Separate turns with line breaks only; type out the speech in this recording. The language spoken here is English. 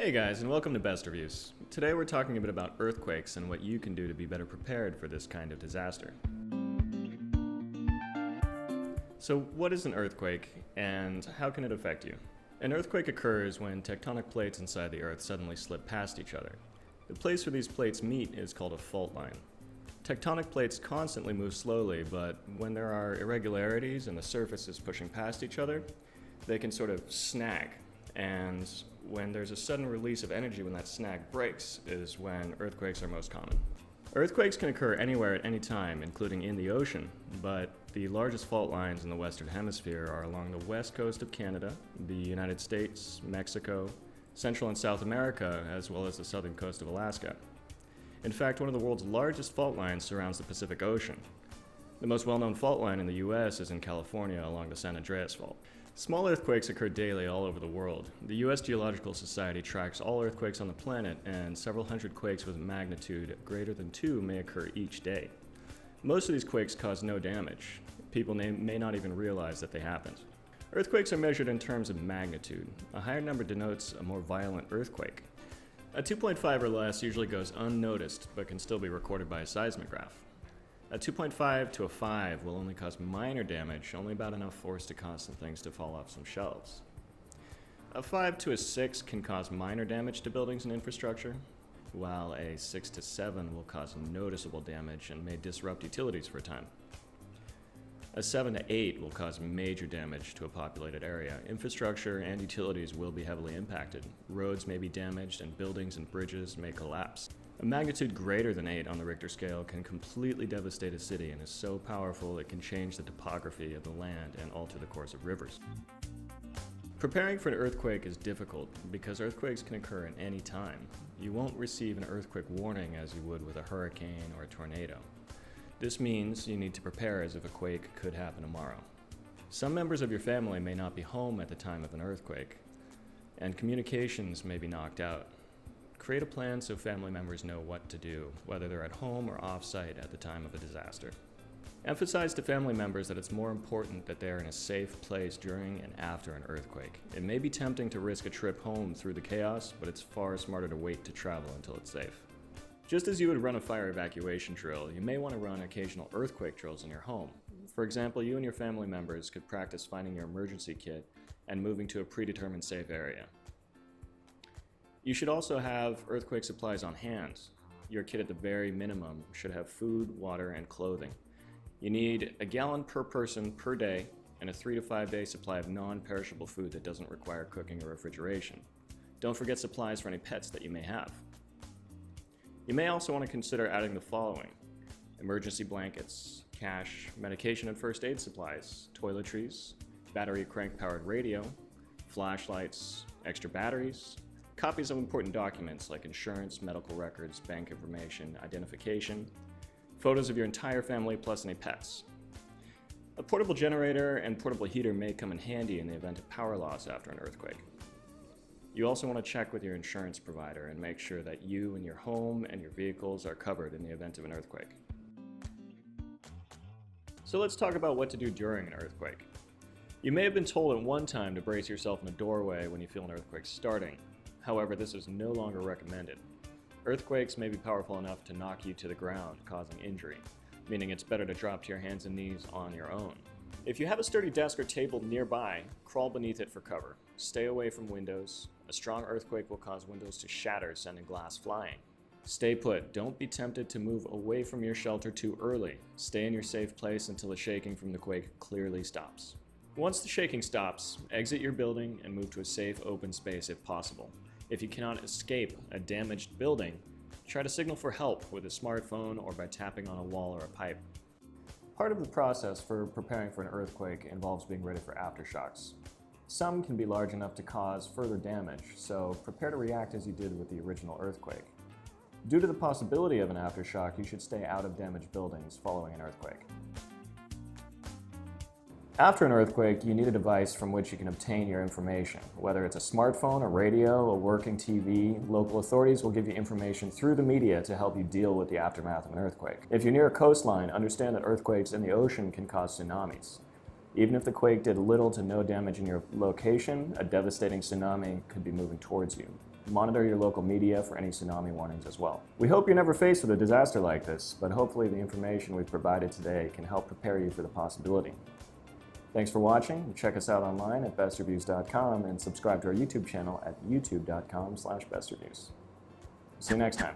Hey guys, and welcome to Best Reviews. Today we're talking a bit about earthquakes and what you can do to be better prepared for this kind of disaster. So what is an earthquake, and how can it affect you? An earthquake occurs when tectonic plates inside the Earth suddenly slip past each other. The place where these plates meet is called a fault line. Tectonic plates constantly move slowly, but when there are irregularities and the surface is pushing past each other, they can sort of snag. And when there's a sudden release of energy when that snag breaks is when earthquakes are most common. Earthquakes can occur anywhere at any time, including in the ocean, but the largest fault lines in the Western Hemisphere are along the west coast of Canada, the United States, Mexico, Central and South America, as well as the southern coast of Alaska. In fact, one of the world's largest fault lines surrounds the Pacific Ocean. The most well-known fault line in the U.S. is in California along the San Andreas Fault. Small earthquakes occur daily all over the world. The U.S Geological Society tracks all earthquakes on the planet, and several hundred quakes with magnitude greater than 2 may occur each day. Most of these quakes cause no damage. People may not even realize that they happened. Earthquakes are measured in terms of magnitude. A higher number denotes a more violent earthquake. A 2.5 or less usually goes unnoticed, but can still be recorded by a seismograph. A 2.5 to a 5 will only cause minor damage, only about enough force to cause some things to fall off some shelves. A 5 to a 6 can cause minor damage to buildings and infrastructure, while a 6 to 7 will cause noticeable damage and may disrupt utilities for a time. A 7 to 8 will cause major damage to a populated area. Infrastructure and utilities will be heavily impacted. Roads may be damaged and buildings and bridges may collapse. A magnitude greater than 8 on the Richter scale can completely devastate a city and is so powerful it can change the topography of the land and alter the course of rivers. Preparing for an earthquake is difficult because earthquakes can occur at any time. You won't receive an earthquake warning as you would with a hurricane or a tornado. This means you need to prepare as if a quake could happen tomorrow. Some members of your family may not be home at the time of an earthquake, and communications may be knocked out. Create a plan so family members know what to do, whether they're at home or off-site at the time of a disaster. Emphasize to family members that it's more important that they are in a safe place during and after an earthquake. It may be tempting to risk a trip home through the chaos, but it's far smarter to wait to travel until it's safe. Just as you would run a fire evacuation drill, you may want to run occasional earthquake drills in your home. For example, you and your family members could practice finding your emergency kit and moving to a predetermined safe area. You should also have earthquake supplies on hand. Your kit at the very minimum should have food, water, and clothing. You need a gallon per person per day and a 3 to 5 day supply of non-perishable food that doesn't require cooking or refrigeration. Don't forget supplies for any pets that you may have. You may also want to consider adding the following: emergency blankets, cash, medication and first aid supplies, toiletries, battery crank-powered radio, flashlights, extra batteries, copies of important documents like insurance, medical records, bank information, identification, photos of your entire family plus any pets. A portable generator and portable heater may come in handy in the event of power loss after an earthquake. You also want to check with your insurance provider and make sure that you and your home and your vehicles are covered in the event of an earthquake. So let's talk about what to do during an earthquake. You may have been told at one time to brace yourself in a doorway when you feel an earthquake starting. However, this is no longer recommended. Earthquakes may be powerful enough to knock you to the ground, causing injury, meaning it's better to drop to your hands and knees on your own. If you have a sturdy desk or table nearby, crawl beneath it for cover. Stay away from windows. A strong earthquake will cause windows to shatter, sending glass flying. Stay put. Don't be tempted to move away from your shelter too early. Stay in your safe place until the shaking from the quake clearly stops. Once the shaking stops, exit your building and move to a safe, open space if possible. If you cannot escape a damaged building, try to signal for help with a smartphone or by tapping on a wall or a pipe. Part of the process for preparing for an earthquake involves being ready for aftershocks. Some can be large enough to cause further damage, so prepare to react as you did with the original earthquake. Due to the possibility of an aftershock, you should stay out of damaged buildings following an earthquake. After an earthquake, you need a device from which you can obtain your information. Whether it's a smartphone, a radio, a working TV, local authorities will give you information through the media to help you deal with the aftermath of an earthquake. If you're near a coastline, understand that earthquakes in the ocean can cause tsunamis. Even if the quake did little to no damage in your location, a devastating tsunami could be moving towards you. Monitor your local media for any tsunami warnings as well. We hope you're never faced with a disaster like this, but hopefully the information we've provided today can help prepare you for the possibility. Thanks for watching. Check us out online at bestreviews.com and subscribe to our YouTube channel at youtube.com/bestreviews. See you next time.